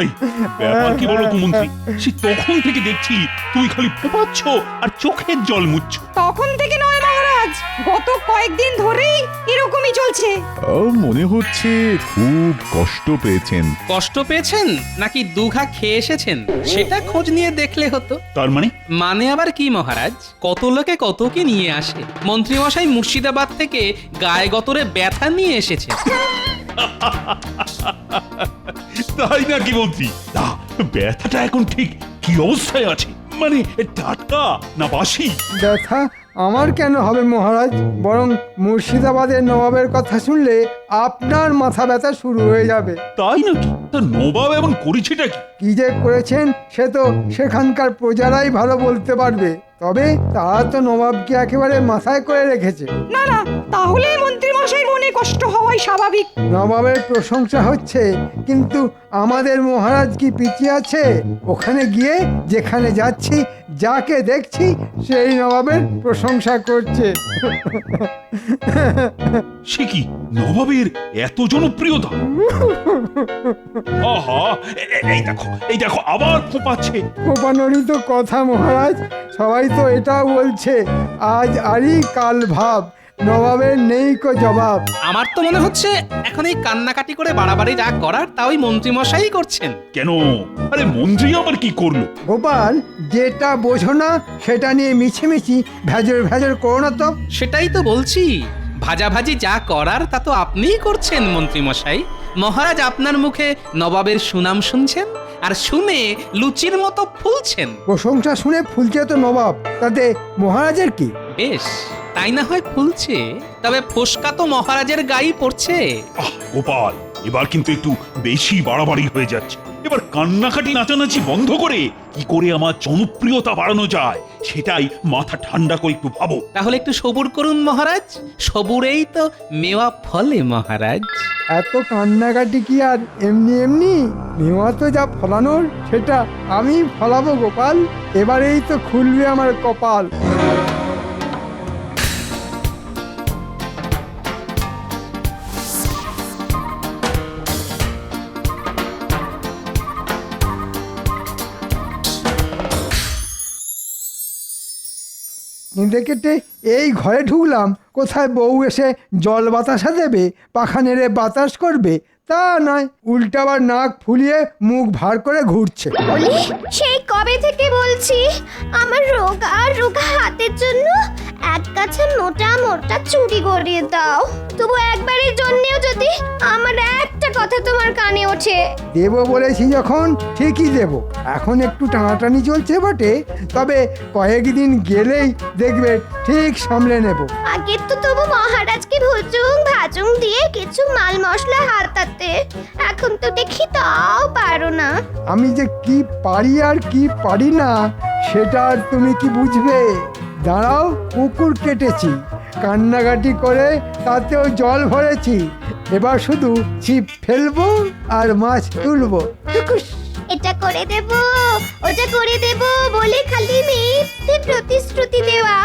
এই, ব্যাপার কি বলো তো মন্ত্রী? সে তখন থেকে দেখছি তুমি খালি ফোপাচ্ছ আর চোখের জল মুচ্ছ। তখন থেকে নয় মহারাজ, গত কয়েকদিন ধরেই এরকমই চলছে। মনে হচ্ছে খুব কষ্ট পেয়েছেন। কষ্ট পেয়েছেন নাকি দুঘা খেয়ে এসেছেন সেটা খোঁজ নিয়ে দেখলে হতো। তার মানে? মানে আবার কি মহারাজ, কত লোকে কত কি নিয়ে আসে। মন্ত্রীমশাই মুর্শিদাবাদ থেকে গায়ে গতরে ব্যথা নিয়ে এসেছে। তাই নাকি মন্ত্রী? তা ব্যথাটা এখন ঠিক কি অবস্থায় আছে? মানে টাটকা না বাসি? ব্যথা আমার কেন হবে মহারাজ? বরং মুর্শিদাবাদের নবাবের কথা শুনলে আপনার মাথা ব্যথা শুরু হয়ে যাবে। তাই নাকি? তা নবাব এমন করেছেটা কি? কি যে করেছেন সে তো সেখানকার প্রজারাই ভালো বলতে পারবে। তবে তারা তো নবাবকে একেবারে মাথায় করে রেখেছে। না না, তাহলে মন্ত্রী মশাই মনে কষ্ট হওয়াই স্বাভাবিক। নবাবের প্রশংসা হচ্ছে, কিন্তু আমাদের মহারাজ কি পিছিয়ে আছে? ওখানে গিয়ে যেখানে যাচ্ছি, যাকে দেখছি সেই নবাবের প্রশংসা করছে। সে কি নবাবের এত জনপ্রিয়তা? আহা, এই দেখো আবার ফোপাচ্ছে। কোপানোরই তো কথা মহারাজ, সবাই তো এটাও বলছে আজ আরই কাল ভাব, নবাবের নেই কো জবাব। আমার তো মনে হচ্ছে এখন এই কান্নাকাটি করে বাড়াবাড়ি যা করার তা ওই মন্ত্রীমশাই করছেন। কেন? আরে মন্ত্রী আবার কি করলো? গোপাল, যেটা বোঝো না সেটা নিয়ে মিছিমিছি ভেজর ভেজর করো না তো। সেটাই তো বলছি, ভাজাভাজি যা করার তা তো আপনিই করছেন মন্ত্রীমশাই। মহারাজ আপনার মুখে নবাবের সুনাম শুনছেন আর শুনে লুচির মতো ফুলছেন। প্রশংসা শুনে ফুলছে তো নবাব, তাতে মহারাজের কি? বেশ, তাই না হয় ফুলছে, তবে ফোসকা তো মহারাজের গায়ে পড়ছে। গোপাল, এবার কিন্তু একটু বেশি বাড়াবাড়ি হয়ে যাচ্ছে। এবার কান্নাকাটি নাচানাচি বন্ধ করে কি করে আমার জনপ্রিয়তা বাড়ানো যায় সেটাই মাথা ঠান্ডা করে একটু ভাবো। তাহলে একটু সবুর করুন মহারাজ, সবুরেই তো মেওয়া ফলে মহারাজ। এত কান্নাকাটি কি আর এমনি এমনি? মেওয়া তো যা ফলানোর সেটা আমি ফলাবো গোপাল। এবারেই তো খুলবে আমার কপাল। কেটে এই ঘরে ঢুকলাম, কোথায় বউ এসে জল বাতাসা দেবে, পাখা নেড়ে বাতাস করবে, তা নয়, উল্টাবার নাক ফুলিয়ে মুখ ভার করে ঘুরছে। বলি, সেই কবে থেকে বলছি আমার রোগা রোগা হাতের জন্য এক কাছে মোটা মোটা চুড়ি গড়িয়ে দাও। তবু একবারের জন্যেও যদি আমার একটা কথা তোমার কানে ওঠে। দেব বলেছি যখন ঠিকই দেব। এখন একটু টানাটানি চলছে বটে, তবে কয়েকদিন গেলেই দেখবে ঠিক সামলে নেব। আগে তো তবু মহারাজকে ভুজুং ভাজুং দিয়ে কিছু মাল মশলা হাতাতে, এখন তো দেখি তাও পারো না। আমি যে কি পারি আর কি পারি না সেটা আর তুমি কি বুঝবে? দাঁড়াও, পুকুর কেটেছি, কান্নাকাটি করে তাতেও জল ভরেছি, এবার শুধু ছিপ ফেলবো আর মাছ তুলবো। এটা করে দেব, ওটা করে দেব বলে খালি মিথ্যে প্রতিশ্রুতি দেওয়া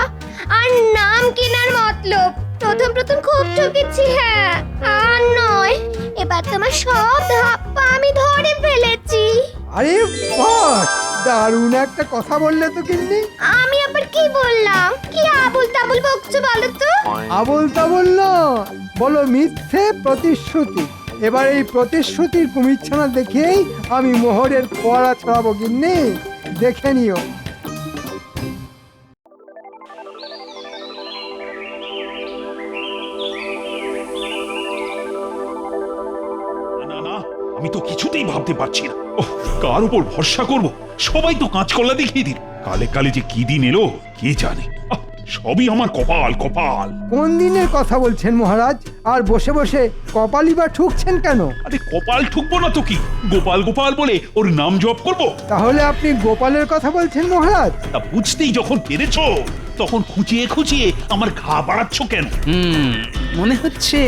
আর নাম কেনার মতলব। প্রথম প্রথম খুব ঠকেছি, হ্যাঁ, আর নয়, এবার তোমার সব ধাপ্পা আমি ধরে ফেলেছি। আরে বাহ, দারুণ একটা কথা বললে তো গিন্নি। আমি আবার কি বললাম? কি আবুল তাবুল বকছো বলো তো? আবল তাবল না, বলো মিথ্যে প্রতিশ্রুতি। এবার এই প্রতিশ্রুতির কুমিরছানা দেখেই আমি মোহরের ফোয়ারা ছড়াবো গিন্নি, দেখে নিও। না না, আমি তো কিছুতেই ভাবতে পারছি না। ওহ, কার উপর ভরসা করব? সবাই তো কাঁচকলা দেখিয়ে দিল। কালে কালে যে কি দিন এলো কে জানে। সবই আমার কপাল কপাল। কোন দিনের কথা বলছেন মহারাজ? আর বসে বসে কপালই বা ঠুকছেন কেন? আরে কপাল ঠুকবো না তো কি, গোপাল গোপাল বলে ওর নাম জপ করব। তাহলে আপনি গোপালের কথা বলছেন মহারাজ? তা বুঝতেই যখন পেরেছো তখন খুঁচিয়ে খুঁচিয়ে আমার ঘা বাড়াচ্ছ কেন? মনে হচ্ছে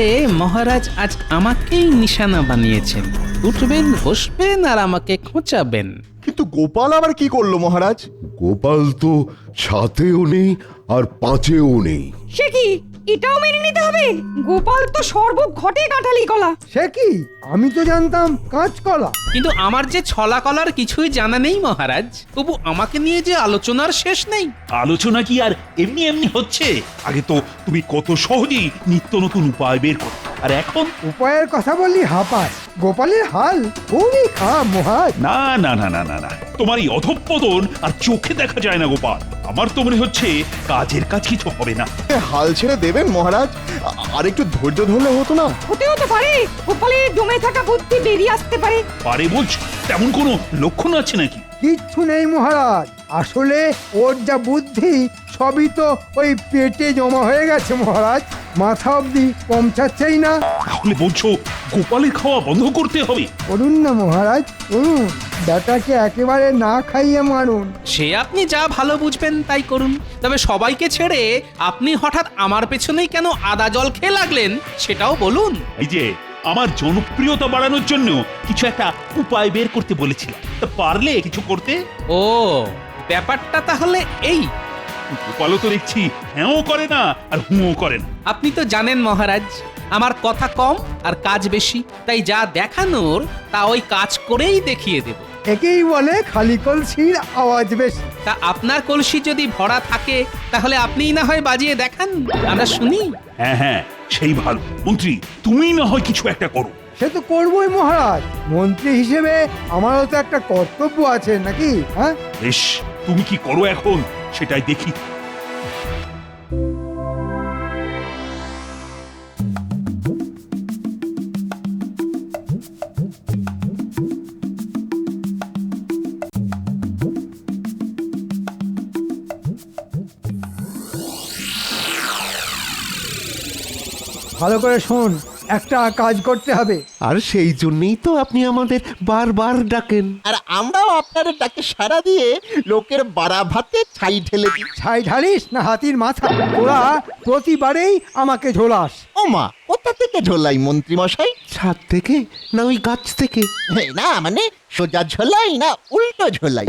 মহারাজ আজ আমাকেই নিশানা বানিয়েছেন। উঠবেন, বসবেন আর আমাকে খোঁচাবেন। কিন্তু গোপাল আবার কি করলো মহারাজ? গোপাল তো সাতেও নেই আর পাঁচেও নেই। সে কি, এটাও মেনে নিতে হবে? গোপাল তো সর্বঘটে কাঁঠালি কলা। সে কি, আমি তো জানতাম কাঁচকলা। কিন্তু আমার যে ছলা কলার কিছুই জানা নেই মহারাজ, তবু আমাকে নিয়ে যে আলোচনার শেষ নেই। আলোচনা কি আর এমনি এমনি হচ্ছে? আগে তো তুমি কত সহজেই নিত্য নতুন উপায় বের করো, আর এখন উপায়ের কথা বললি হাঁপায়। গোপালের হাল খুবই খারাপ মহারাজ। না না না না না না, তোমার এই অধঃপতন আর চোখে দেখা যায় না গোপাল। আমার তো মনে হচ্ছে কাজের কাজ কিছু হবে না। হাল ছেড়ে দেবেন মহারাজ, আর একটু ধৈর্য ধরলে হতো না? হতেও তো পারে গোপালের জমে থাকা বুদ্ধি বেরিয়ে আসতে পারে। পারে বলছো? তেমন কোনো লক্ষণ আছে নাকি? কিচ্ছু নেই মহারাজ, আসলে ওর যা বুদ্ধি সবই তো ওই পেটে জমা হয়ে গেছে মহারাজ, মাথা অবধি পৌঁছাচ্ছেই না। তাহলে বলছো গোপালের খাওয়া বন্ধ করতে হবে? করুন না মহারাজ, করুন, বেটাকে একেবারে না খাইয়ে মারুন। সে আপনি যা ভালো বুঝবেন তাই করুন, তবে সবাইকে ছেড়ে আপনি হঠাৎ আমার পেছনেই কেন আদা জল খেয়ে লাগলেন সেটাও বলুন। এই যে আমার জনপ্রিয়তা বাড়ানোর জন্য কিছু একটা উপায় বের করতে বলেছিলাম, তা পারলে কিছু করতে? ও, ব্যাপারটা তাহলে এই। গোপালও তো দেখছি হ্যাঁও করে না আর হুঁও করে না। আপনি তো জানেন মহারাজ, আমার কথা কম আর কাজ বেশি, তাই যা দেখানোর তা ওই কাজ করেই দেখিয়ে দেব। একেই বলে খালি কলসির আওয়াজ বেশি। তা আপনার কলসি যদি ভরা থাকে তাহলে আপনিই না হয় বাজিয়ে দেখান, আমরা শুনি। হ্যাঁ হ্যাঁ, সেই ভালো। মন্ত্রী তুমি না হয় কিছু একটা করো। সে তো করবোই মহারাজ, মন্ত্রী হিসেবে আমারও তো একটা কর্তব্য আছে নাকি? হ্যাঁ, বেশ, তুমি কি করো এখন সেটাই দেখি। ভালো করে শোন, একটা কাজ করতে হবে। আর সেই জন্যই তো আপনি আমাদের বারবার ডাকেন। আর আমরাও আপনার ডাকে সাড়া দিয়ে লোকের বাড়া ভাতে ছাই ঢেলে দিই। ছাই ঢালিস না হাতির মাথা? ওরা প্রতিবারেই আমাকে ঝোলাস। ও মা, কোথা থেকে ঝোলাই মন্ত্রী মশাই? ছাদ থেকে না ওই গাছ থেকে? না মানে সোজা ঝোলাই না উল্টো ঝোলাই?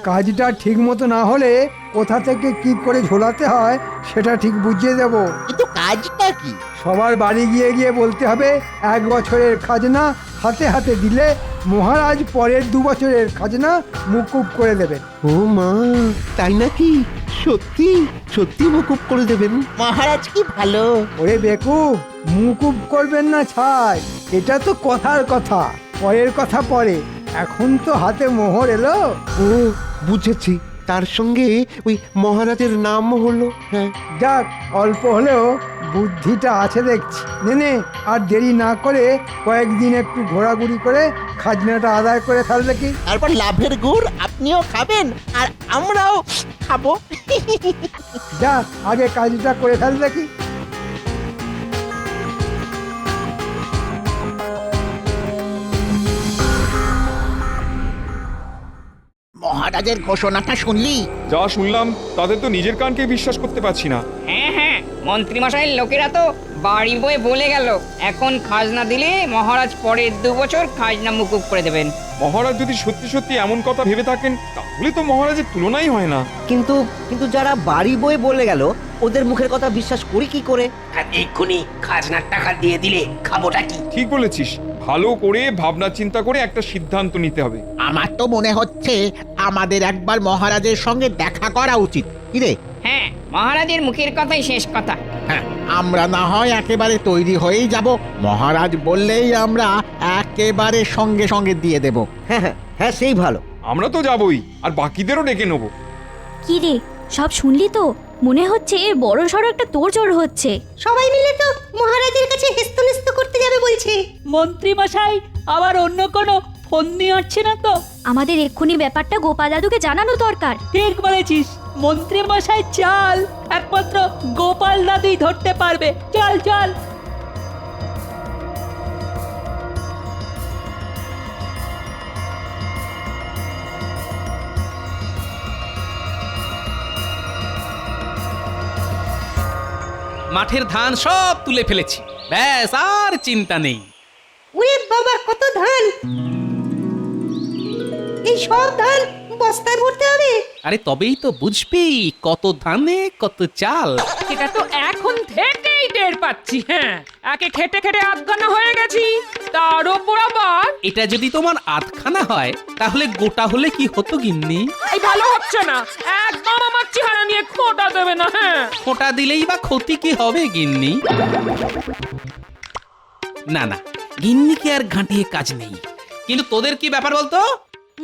কাজটা ঠিক মতো না হলে কোথা থেকে কি করে ঝোলাতে হয় সেটা ঠিক বুঝিয়ে দেব। কিন্তু কাজটা কি? সবার বাড়ি গিয়ে গিয়ে বলতে হবে 1 বছরের খাজনা হাতে হাতে দিলে মহারাজ পরের 2 বছরের খাজনা মুকুব করে দেবেন। ও মা, তাই নাকি? সত্যি সত্যি মুকুব করে দেবেন? মহারাজ কি ভালো। ওরে বেকুব, মুকুব করবেন না ছাই, এটা তো কথার কথা, পরের কথা পরে, এখন তো হাতে মোহর এলো। ও বুঝেছি, তার সঙ্গে ওই মহারাজের নাম হলো। হ্যাঁ, যাক, অল্প হলেও বুদ্ধিটা আছে দেখছি। নে আর দেরি না করে কয়েকদিন একটু ঘোরাঘুরি করে খাজনাটা আদায় করে ফেললে কি? তারপর লাভের গুড় আপনিও খাবেন আর আমরাও খাবো। যা, আগে কাজটা করে ফেললে কি? মহারাজের ঘোষণাটা শুনলি? যা শুনলাম তাতে তো নিজের কানকে বিশ্বাস করতে পারছি না। হ্যাঁ হ্যাঁ, মন্ত্রীমশাইয়ের লোকেরা তো বাড়ি বয়ে বলে গেল এখন খাজনা দিলে মহারাজ পরের 2 বছর খাজনা মুকুব করে দেবেন। মহারাজ যদি সত্যি সত্যি এমন কথা ভেবে থাকেন তাহলে তো মহারাজের তুলনাই হয় না। কিন্তু কিন্তু যারা বাড়ি বয়ে বলে গেল ওদের মুখের কথা বিশ্বাস করি কি করে? আর এক্ষুনি খাজনার টাকা দিয়ে দিলে খাবোটা কি? ঠিক বলেছিস, ভালো করে ভাবনা চিন্তা করে একটা সিদ্ধান্ত নিতে হবে। আমার তো মনে হচ্ছে আমাদের একবার মহারাজের সঙ্গে দেখা করা উচিত। কি রে? হ্যাঁ, মহারাজের মুখের কথাই শেষ কথা। হ্যাঁ, আমরা না হয় একেবারে তৈরি হয়েই যাব, মহারাজ বললেই আমরা একেবারে সঙ্গে সঙ্গে দিয়ে দেব। হ্যাঁ হ্যাঁ হ্যাঁ, সেই ভালো। আমরা তো যাবই, আর বাকিদেরও ডেকে নেবো। কি রে, সব শুনলি তো? মনে হচ্ছে বড় সড়ো একটা তোড়জোড় হচ্ছে। সবাই মিলে তো মহারাজের কাছে হেস্তনেস্ত করতে যাবে বলছে। মন্ত্রী মশাই আবার অন্য কোনো ফোন নিয়ে আসছে না তো? আমাদের এক্ষুনি ব্যাপারটা গোপাল দাদুকে জানানো দরকার। ঠিক বলেছিস, মন্ত্রী মশাই চাল একমাত্র গোপাল দাদুই ধরতে পারবে। চল চল। মাঠের ধান সব তুলে ফেলেছি, ব্যাস আর চিন্তা নেই। ওরে বাবা, কত ধান! এই সব ধান বস্তায় ভরতে হবে। আরে তবেই তো বুঝবি কত ধানে কত চাল। সেটা তো এখন থেকেই টের পাচ্ছি। হ্যাঁ, একে খেটে খেটে আধখানা হয়ে গেছি, তার ওপর আবার এটা যদি তোমার আধখানা হয় তাহলে গোটা হলে কি হতো গিন্নি? এই ভালো হচ্ছে না। একদম আমার চেহারা নিয়ে খোঁটা দেবে না। হ্যাঁ, ফোঁটা দিলেই বা ক্ষতি কি হবে গিন্নি? না না, গিন্নিকে আর ঘাঁটিয়ে কাজ নেই। কিন্তু তোদের কি ব্যাপার বলতো?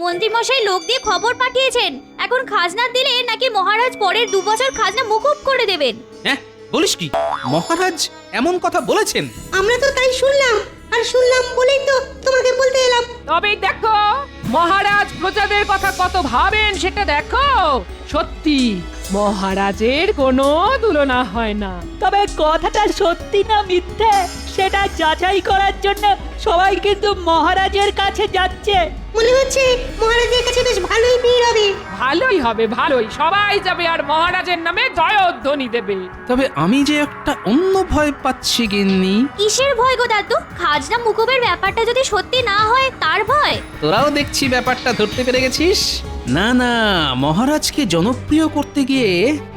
মন্ত্রী মশাই লোক দিয়ে খবর পাঠিয়েছেন, এখন খাজনা দিলে নাকি মহারাজ পরের 2 বছর খাজনা মুকুব করে দেবেন। হ্যাঁ, বলিস কি? মহারাজ এমন কথা বলেছেন? আমরা তো তাই শুনলাম, আর শুনলাম বলেই তো তোমাকে বলতে এলাম। তবে দেখো মহারাজ প্রজাদের কথা কত ভাবেন সেটা দেখো। সত্যি মহারাজের কোনো তুলনা হয় না। তবে কথাটা সত্যি না মিথ্যে সেটা যাচাই করার জন্য সবাই কিন্তু মহারাজের কাছে যাচ্ছে। মনে হচ্ছে মহারাজের কাছে বেশ ভালোই ভিড় হবে। ভালোই হবে, ভালোই। সবাই যাবে আর মহারাজের নামে জয়ধ্বনি দেবে। তবে আমি যে একটা অন্য ভয় পাচ্ছি গিন্নি। কিসের ভয় গো দাদু? খাজনা মুকুবের ব্যাপারটা যদি সত্যি না হয় তার ভয়? তোরাও দেখছি ব্যাপারটা ধরতে পেরে গেছিস। না না, মহারাজকে জনপ্রিয় করতে গিয়ে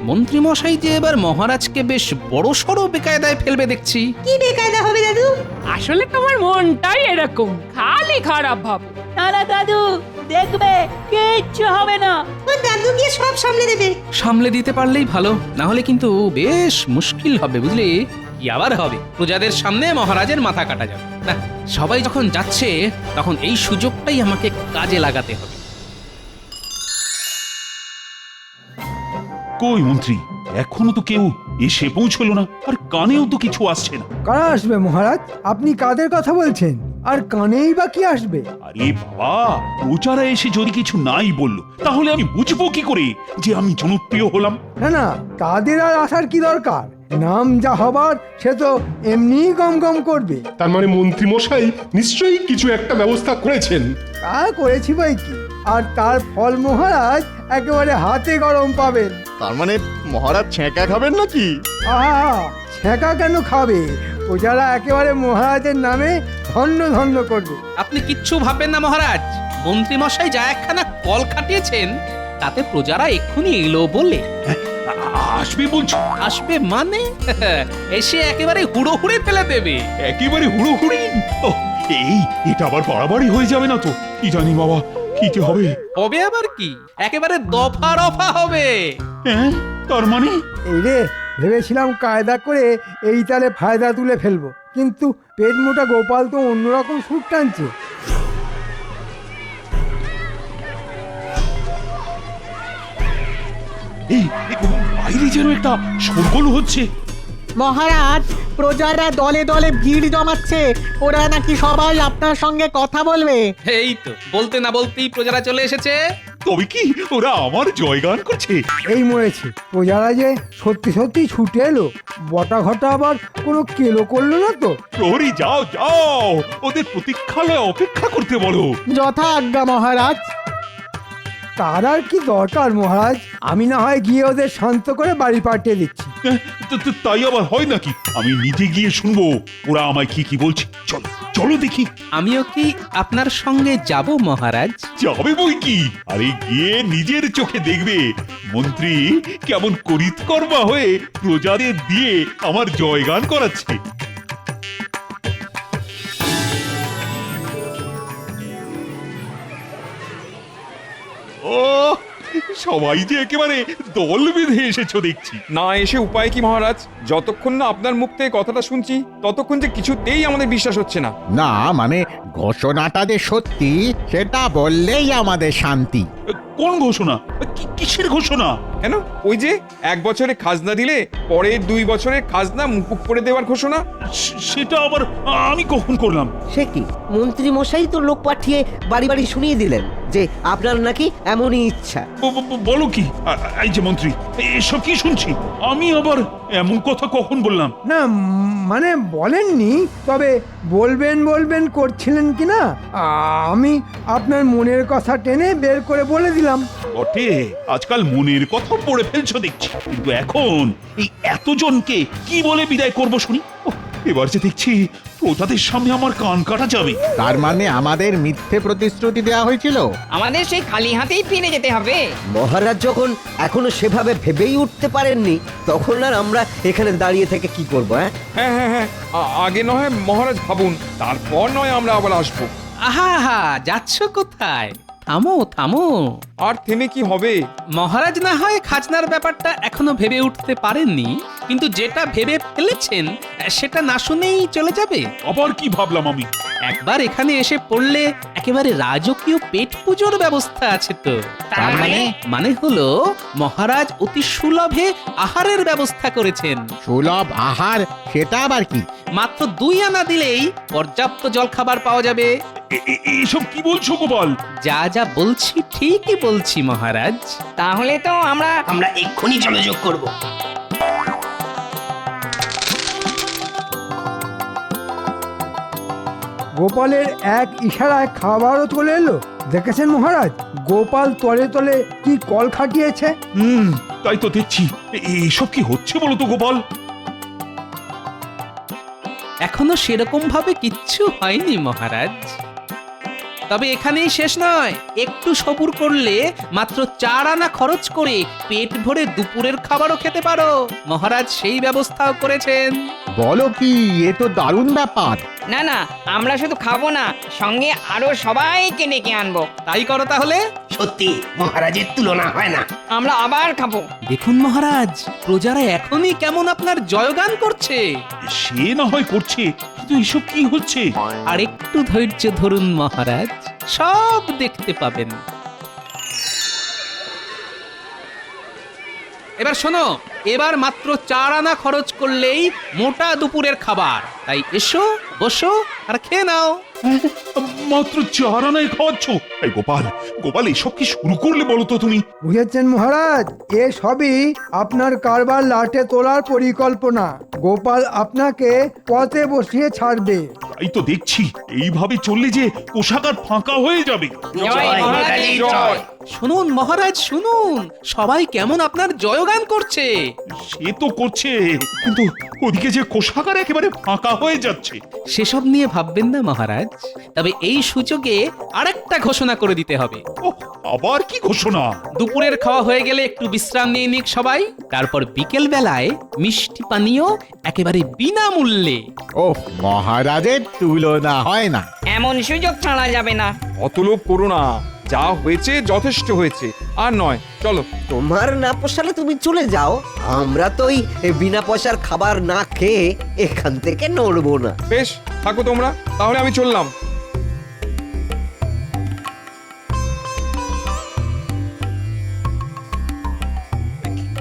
মন্ত্রীমশাই যে এবার মহারাজকে বেশ বড় সড়ো বেকায়দায় ফেলবে দেখছি। কি বেকায়দা হবে দাদু? আসলে তোমার মনটাই এরকম, খালি খারাপ ভাবে। না না দাদু, দেখবে কিচ্ছু হবে না। দাদু গিয়ে সব সামলে দেবে। সামলে দিতে পারলেই ভালো, না হলে কিন্তু বেশ মুশকিল হবে বুঝলি। কি আবার হবে, প্রজাদের সামনে মহারাজের মাথা কাটা যাবে না। সবাই যখন যাচ্ছে তখন এই সুযোগটাই আমাকে কাজে লাগাতে হবে। কই মন্ত্রী, এখনো তো কেউ এসে পৌঁছলো না, আর কানেও তো কিছু আসছে না। কারা আসবে মহারাজ? আপনি কাদের কথা বলছেন? আর কানেই বা কি আসবে? আরে বাবা, প্রচারা এসে যদি কিছু নাই বললো তাহলে আমি বুঝবো কি করে যে আমি জনপ্রিয় হলাম? না না, তাদের আর আসার কি দরকার? নাম যা হবার সে তো এমনিই গম গম করবে। তার মানে মন্ত্রী মশাই নিশ্চয়ই কিছু একটা ব্যবস্থা করেছেন। তা করেছি বই কি, আর তার ফল মহারাজ একেবারে হাতে গরম পাবেন। তার মানে মহারাজ ছ্যাঁকা খাবেন নাকি? আহা, ছেঁকা কেন খাবে? প্রজারা একেবারে মহারাজের নামে ধন্য ধন্য করবে। আপনি কিচ্ছু ভাববেন না মহারাজ। মন্ত্রীমশাই যা একখানা কল খাটিয়েছেন তাতে প্রজারা এক্ষুনি এলো বলে। আসবে বলছো? আসবে মানে এসে একেবারে হুড়োহুড়ি ফেলে দেবে। একেবারে হুড়োহুড়ি? এটা আবার বাড়াবাড়ি হয়ে যাবে না তো? কি জানি বাবা, কি যে হবে। হবে আবার কি, একেবারে দফা রফা হবে। হ্যাঁ, তার মানে? এই রে, ভেবেছিলাম কায়দা করে এই তালে ফায়দা তুলে ফেলবো, কিন্তু পেট মোটা গোপাল তো অন্যরকম সুর টানছে। বাইরে যেন একটা শোরগোল হচ্ছে। মহারাজ, প্রজারা দলে দলে ভিড় জমাচ্ছে, ওরা নাকি সবাই আপনার সঙ্গে কথা বলবে। এই তো বলতে না বলতেই প্রজারা চলে এসেছে। তবে কি ওরা আমার জয়গান করছে? এই মরেছে, প্রজারা যে সত্যি সত্যি ছুটে এলো। বটা ঘটা আবার কোনো কেলো করলো না তো? প্রহরী, যাও যাও, ওদের প্রতীক্ষালয়ে অপেক্ষা করতে বলো। যথা আজ্ঞা মহারাজ। তার আর কি দরকার মহারাজ? আমি না হয় গিয়ে ওদের শান্ত করে বাড়ি পাঠিয়ে দিচ্ছি। তাই আবার হয় নাকি? আমি নিজে গিয়ে শুনবো ওরা আমায় কি কি বলছে। চলো চলো দেখি। আমিও কি আপনার সঙ্গে যাব মহারাজ? যাবে বই কি, আরে গিয়ে নিজের চোখে দেখবে মন্ত্রী কেমন করিতকর্মা হয়ে প্রজাদের দিয়ে আমার জয়গান করাচ্ছে। ও, সবাই যে একেবারে দল বেঁধে এসেছো দেখছি। না এসে উপায় কি মহারাজ? যতক্ষণ না আপনার মুখ থেকে কথাটা শুনছি ততক্ষণ যে কিছুতেই আমাদের বিশ্বাস হচ্ছে না। না মানে ঘোষণাটা যে সত্যি সেটা বললেই আমাদের শান্তি। কোন ঘোষণা? কিসের ঘোষণা? কেন, ওই যে 1 বছরে খাজনা দিলে পরের 2 বছরের খাজনা মুকুব করে দেওয়ার ঘোষণা। সেটা আবার আমি কখন করলাম? সে কি, মন্ত্রী মশাই তো লোক পাঠিয়ে বাড়ি বাড়ি শুনিয়ে দিলেন যে আপনার নাকি এমনই ইচ্ছা। বলো কি? এই যে মন্ত্রী, এসব কি শুনছি? আমি আবার এমন কথা কখন বললাম? না মানে বলেননি, তবে বলবেন বলবেন করছিলেন কি না? আমি আপনার মনের কথা টেনে বের করে বলে দিলাম। বটে, আজকাল মনের কথা পড়ে ফেলছো দেখছি, কিন্তু এখন এই এতজনকে কি বলে বিদায় করবো শুনি? এবার যে দেখছি প্রজাদের সামনে আমার কান কাটা যাবে। তার মানে আমাদের মিথ্যে প্রতিশ্রুতি দেওয়া হয়েছিল। আমাদের সেই খালি হাতেই ফিরে যেতে হবে। মহারাজ যখন এখনো সেভাবে ভেবেই উঠতে পারেননি, তখন আর আমরা এখানে দাঁড়িয়ে থেকে কি করবো? হ্যাঁ হ্যাঁ হ্যাঁ, আগে নয় মহারাজ ভাবুন, তারপর নয় আমরা আবার আসবো। আহা হা, যাচ্ছ কোথায়? থামো থামো। আর থেমে কি হবে? মহারাজ না হয় খাজনার ব্যাপারটা এখনো ভেবে উঠতে পারেননি, কিন্তু যেটা ভেবে ফেলেছেন সেটা না শুনেই চলে যাবে। আবার কি ভাবলাম আমি? একবার এখানে এসে পড়লে একেবারে রাজকীয় পেট পুজোর ব্যবস্থা আছে তো। তার মানে? মানে হলো মহারাজ অতি সুলভে আহারের ব্যবস্থা করেছেন। সুলভ আহার সেটা আবার কি? মাত্র 2 আনা দিলেই পর্যাপ্ত জলখাবার পাওয়া যাবে। এইসব কি বলছো গোপাল? যা যা বলছি ঠিকই বলছি মহারাজ। তাহলে তো আমরা এক্ষুনি যোগাযোগ করব। গোপালের এক ইশারায় খাবারও চলে এলো। দেখেছেন মহারাজ, গোপাল তলে তলে কি কল খাটিয়েছে। তাই তো দেখছি। এইসব কি হচ্ছে বলো তো গোপাল? এখনো সেরকম ভাবে কিচ্ছু হয়নি মহারাজ, তবে এখানেই শেষ নয়। একটু সবুর করলে মাত্র 4 আনা খরচ করে পেট ভরে দুপুরের খাবারও খেতে পারো। মহারাজ সেই ব্যবস্থাও করেছেন। বলো কি, এ তো দারুণ ব্যাপার। না না, আমরা শুধু খাবো না, সঙ্গে আরো সবাইকে ডেকে আনবো। তাই করো তাহলে। সত্যি মহারাজের তুলনা হয় না। আমরা আবার খাবো। দেখুন মহারাজ, প্রজারা এখনই কেমন আপনার জয়গান করছে। সে না হয় করছে, কিন্তু এসব কি হচ্ছে? আর একটু ধৈর্য ধরুন মহারাজ, সব দেখতে পাবেন। এবার শোনো, এবার মাত্র 4 আনা খরচ করলেই মোটা দুপুরের খাবার। তাই এসো, বসো আর খেয়ে নাও। মাত্র 4 আনায় খাওয়াচ্ছ? এই গোপাল, গোপাল এসব কি শুরু করলে বলো তো তুমি? বুঝেছেন মহারাজ, এ সবই আপনার কারবার লাটে তোলার পরিকল্পনা। গোপাল আপনাকে পথে বসিয়ে ছাড়বে। তাই তো দেখছি, এইভাবে চললে যে কোষাগার ফাঁকা হয়ে যাবে। জয় মহারাজের জয়। শুনুন মহারাজ, শুনুন, সবাই কেমন আপনার জয়গান করছে। সে তো করছে, কিন্তু ওদিকে যে কোষাগার একেবারে ফাঁকা হয়ে যাচ্ছে। সেসব নিয়ে ভাববেন না মহারাজ, তবে এই সুযোগে আরেকটা ঘোষণা করে দিতে হবে। আবার কি ঘোষণা? দুপুরের খাওয়া হয়ে গেলে একটু বিশ্রাম নিয়ে নিক সবাই, তারপর বিকেল বেলায় মিষ্টি পানীয় একেবারে বিনামূল্যে। ওহ, মহারাজের তুলনা হয় না। এমন সুযোগ ছাড়া যাবে না। অত লোভ করো না, যা হয়েছে যথেষ্ট হয়েছে, আর নয়। চলো। তোমার না পোষালে তুমি চলে যাও, আমরা তো এই বিনা পয়সার খাবার না খেয়ে এখান থেকে নড়বো না। বেশ, থাকো তোমরা, তাহলে আমি চললাম।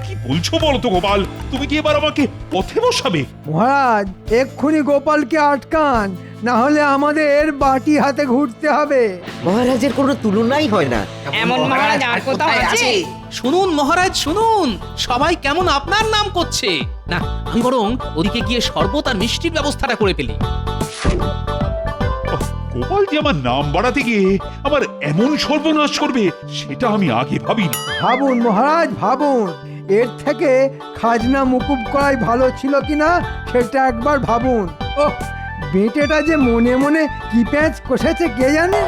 কি বলছো বলো তো গোপাল? তুমি কি এবার আমাকে পথে বসাবে? মহারাজ, এক্ষুনি গোপালকে আটকান, না হলে আমাদের বাটি হাতে ঘুরতে হবে। মহারাজের কোনো তুলনাই হয় না। এমন মহারাজ আর কোথাও আছে? শুনুন মহারাজ, শুনুন, সবাই কেমন আপনার নাম করছে। না, আমি বরং ওদিকে গিয়ে শরবত আর মিষ্টির ব্যবস্থাটা করে ফেলি। গোপাল যে আমার নাম বাড়াতে গিয়ে আমার এমন সর্বনাশ করবে, সেটা আমি আগে ভাবিনি। ভাবুন মহারাজ, ভাবুন। এর থেকে খাজনা মুকুব করাই ভালো ছিল কিনা সেটা একবার ভাবুন। ওহ, বেটেটা যে মনে মনে কি প্যাঁচ কষেছে কে জানে।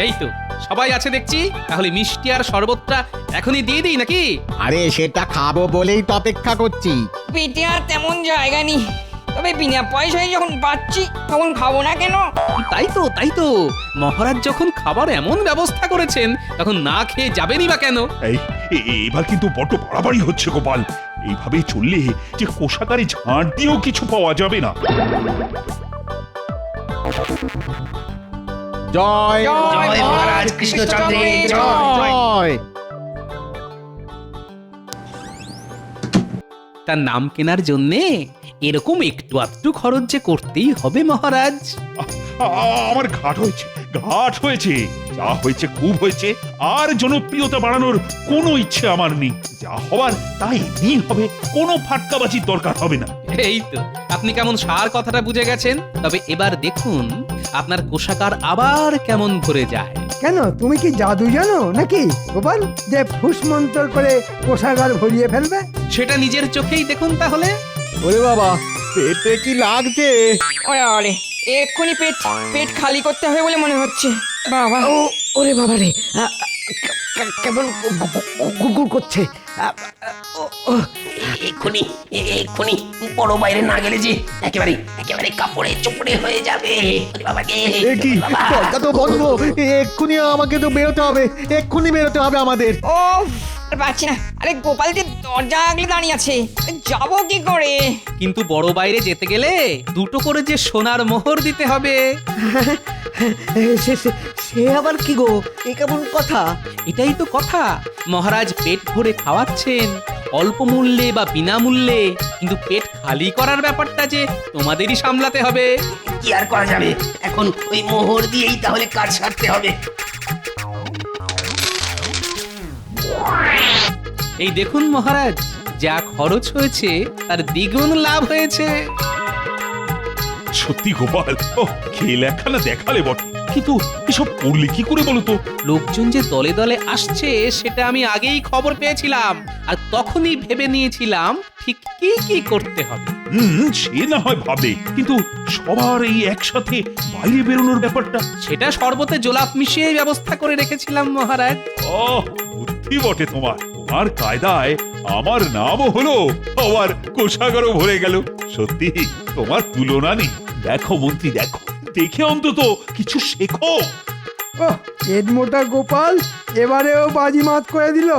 এই তো সবাই আছে দেখছি, তাহলে মিষ্টি আর শরবতটা এখনই দিয়ে দিই নাকি? আরে সেটা খাবো বলেই তো অপেক্ষা করছি। পেটে আর তেমন জায়গা নেই, তবে বিনা পয়সায় যখন পাচ্ছি তখন খাবো না কেন? তাই তো মহারাজ যখন খাবার এমন ব্যবস্থা করেছেন, তখন না খেয়ে যাবেনই বা কেন? এবার কিন্তু বড্ড বাড়াবাড়ি হচ্ছে গোপাল। এইভাবে চললে যে কোষাগারে ঝাড় দিয়েও কিছু পাওয়া যাবে না। জয় জয় মহারাজ কৃষ্ণচন্দ্রের জয়। জয়। তার নাম কেনার জন্যে এরকম একটু আধটু খরচ যে করতেই হবে মহারাজ। আমার ঘাট হয়েছে, যা হয়েছে খুব হয়েছে। আর জনপ্রিয়তা বাড়ানোর কোনো ইচ্ছে আমার নেই। যা হবার তাই এমনি হবে, কোনো ফাটকাবাজির দরকার হবে না। এই তো আপনি কেমন সার কথাটা বুঝে গেছেন। তবে এবার দেখুন আপনার কোষাগার আবার কেমন ভরে যায়। কেন, তুমি কি জাদু জানো নাকি গোপাল, যে ফুস মন্তর করে কোষাগার ভরিয়ে ফেলবে? সেটা নিজের চোখেই দেখুন তাহলে। ওরে বাবা পেটে কি লাগছে? ওরে আরে এক্ষুনি পেট পেট খালি করতে হবে বলে মনে হচ্ছে বাবা। ওরে বাবা রে কেমন গুড়গুড় করছে। এক্ষুনি বড় বাইরে না গেলে যে একেবারে কাপড়ে চোপড়ে হয়ে যাবে। ওরে বাবা রে, এ কি দরজা তো বন্ধ, এক্ষুনি আমাকে তো বেরোতে হবে, এক্ষুনি বেরোতে হবে আমাদের। ও আর পাচ্ছি না। আরে গোপাল যে দরজা আগলে দাঁড়িয়ে আছে, যাবো কি করে? কিন্তু বড় বাইরে যেতে গেলে দুটো করে যে সোনার মোহর দিতে হবে। সে আবার কি গো, এ কেমন কথা? এটাই তো কথা, মহারাজ পেট ভরে খাওয়াচ্ছেন অল্প মূল্যে বা বিনামূল্যে, কিন্তু পেট খালি করার ব্যাপারটা যে তোমাদেরই সামলাতে হবে। কি আর করা যাবে, এখন ওই মোহর দিয়েই তাহলে কাজ সারতে হবে। এই দেখুন মহারাজ, যা খরচ হয়েছে তার দ্বিগুণ লাভ হয়েছে। সত্যি গোপাল, ও খেল একখানা দেখালে বটে, কিন্তু এসব করলে কি করে বলো তো? লোকজন যে দলে দলে আসছে সেটা আমি আগেই খবর পেয়েছিলাম, আর তখনই ভেবে নিয়েছিলাম ঠিক কি কি করতে হবে। সে না হয় ভাবে, কিন্তু সবার এই একসাথে বাইরে বেরোনোর ব্যাপারটা, সেটা শরবতে জোলাপ মিশিয়ে ব্যবস্থা করে রেখেছিলাম মহারাজ। ও বুদ্ধি বটে তোমার। তোমার কায়দায় আমার নামও হলো, আবার কোষাগারও ভরে গেল। সত্যি তোমার তুলনা নেই। দেখো মন্ত্রী, দেখো, দেখে অন্তত কিছু শেখো। পেট মোটা গোপাল এবারেও বাজিমাত করে দিল।